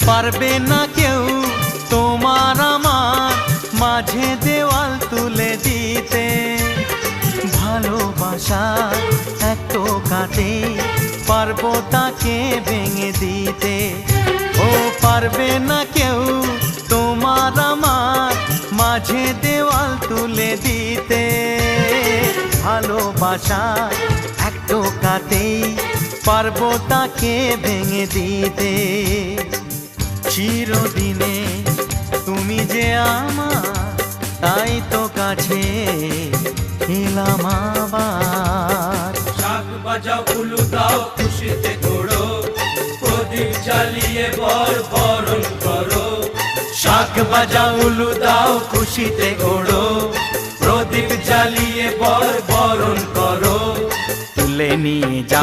পারবে না কেউ তোমার আমার মাঝে দেওয়াল তুলে দিতে। ভালোবাসা এক টোকাতে পারবো তাকে ভেঙে দিতে। ও পারবে না কেউ তোমার আমার মাঝে দেওয়াল তুলে দিতে। ভালোবাসা এক টোকাতেই পারবো তাকে ভেঙে দিতে। চিরদিনে তুমি যে আমার, তাই তো কাছে এলাম আবার। শাক বাজাও উলু দাও খুশিতে ঘোড়ো, প্রদীপ জ্বালিয়ে বরণ করো। শাক বাজাও উলু দাও খুশিতে ঘোড়ো, প্রদীপ জ্বালিয়ে বরণ করো। তুলে নিয়ে যাব